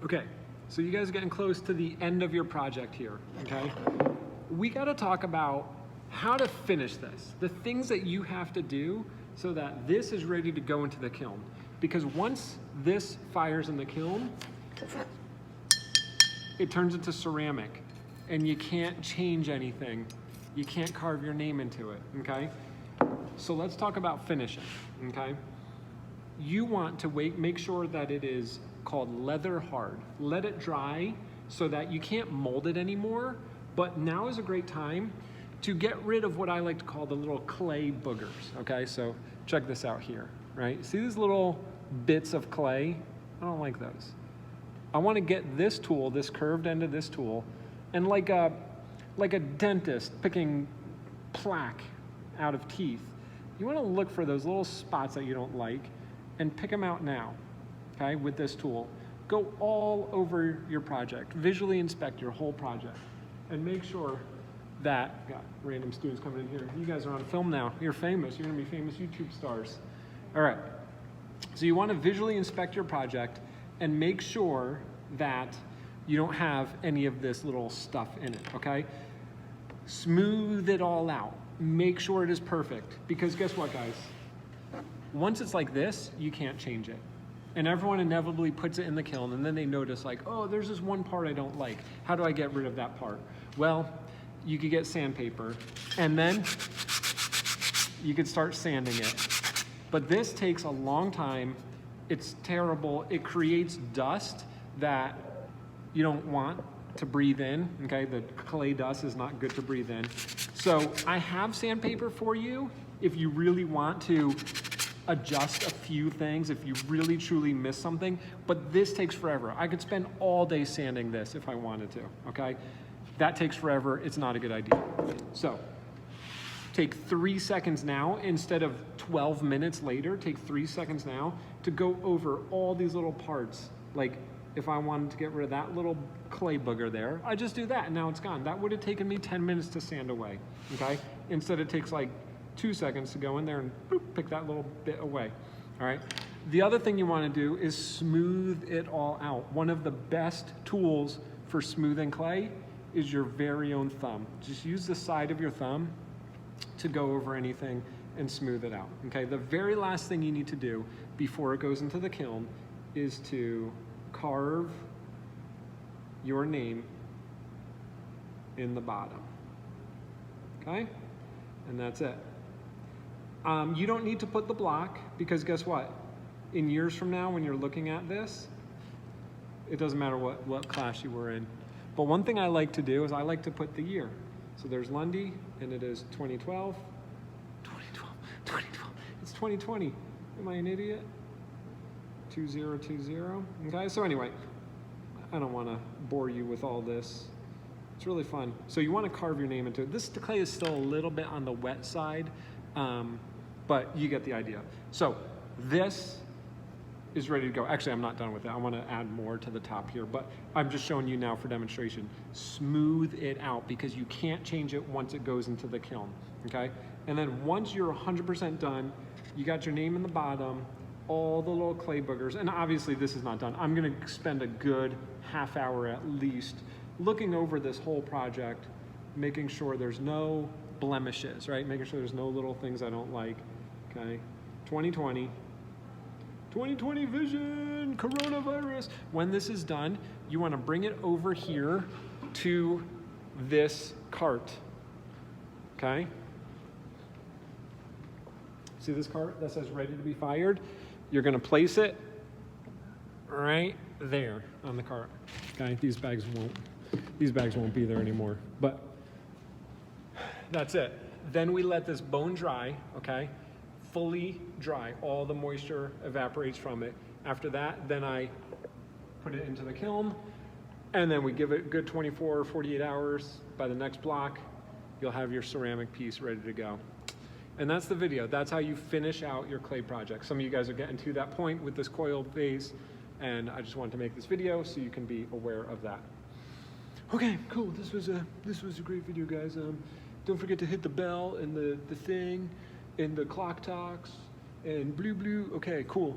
Okay, so you guys are getting close to the end of your project here, okay? We gotta talk about how to finish this, the things that you have to do so that this is ready to go into the kiln. Because once this fires in the kiln, it turns into ceramic and you can't change anything. You can't carve your name into it, okay? So let's talk about finishing, okay? You want to make sure that it is called leather hard. Let it dry so that you can't mold it anymore, but now is a great time to get rid of what I like to call the little clay boogers, okay? So check this out here, right? See these little bits of clay? I don't like those. I want to get this tool, this curved end of this tool, and like a dentist picking plaque out of teeth, you want to look for those little spots that you don't like and pick them out now, okay, with this tool. Go all over your project, visually inspect your whole project, and make sure that, got random students coming in here, you guys are on film now, you're famous, you're gonna be famous YouTube stars. All right, so you wanna visually inspect your project and make sure that you don't have any of this little stuff in it, okay? Smooth it all out. Make sure it is perfect, because guess what, guys? Once it's like this, you can't change it. And everyone inevitably puts it in the kiln, and then they notice like, oh, there's this one part I don't like. How do I get rid of that part? Well, you could get sandpaper, and then you could start sanding it. But this takes a long time. It's terrible. It creates dust that you don't want to breathe in, okay? The clay dust is not good to breathe in. So I have sandpaper for you if you really want to adjust a few things, if you really truly miss something, but this takes forever. I could spend all day sanding this if I wanted to, okay? That takes forever, it's not a good idea. So, take 3 seconds now instead of 12 minutes later, take 3 seconds now to go over all these little parts. Like, if I wanted to get rid of that little clay booger there, I just do that and now it's gone. That would have taken me 10 minutes to sand away, okay? Instead it takes like 2 seconds to go in there and boop, pick that little bit away, all right? The other thing you wanna do is smooth it all out. One of the best tools for smoothing clay is your very own thumb. Just use the side of your thumb to go over anything and smooth it out, okay? The very last thing you need to do before it goes into the kiln is to carve your name in the bottom, okay? And that's it. You don't need to put the block, because guess what? In years from now, when you're looking at this, it doesn't matter what class you were in. But one thing I like to do is I like to put the year. So there's Lundy, and it is 2012. 2012. It's 2020. Am I an idiot? 2020. Okay, so anyway, I don't want to bore you with all this. It's really fun. So you want to carve your name into it. This clay is still a little bit on the wet side, but you get the idea. So this is ready to go. Actually, I'm not done with it. I want to add more to the top here, but I'm just showing you now for demonstration. Smooth it out, because you can't change it once it goes into the kiln, okay? And then once you're 100% done, you got your name in the bottom, all the little clay boogers, and obviously this is not done. I'm gonna spend a good half hour at least looking over this whole project, making sure there's no blemishes, right? Making sure there's no little things I don't like, okay? 2020 vision, coronavirus. When this is done, you want to bring it over here to this cart, okay? See this cart that says ready to be fired? You're going to place it right there on the cart, okay? These bags won't be there anymore, but that's it. Then we let this bone dry, okay? Fully dry, all the moisture evaporates from it. After that, then I put it into the kiln, and then we give it a good 24 or 48 hours. By the next block, you'll have your ceramic piece ready to go. And that's the video. That's how you finish out your clay project. Some of you guys are getting to that point with this coiled vase, and I just wanted to make this video so you can be aware of that. Okay, cool. This was a great video, guys. Don't forget to hit the bell and the thing and the clock talks and blue. Okay, cool.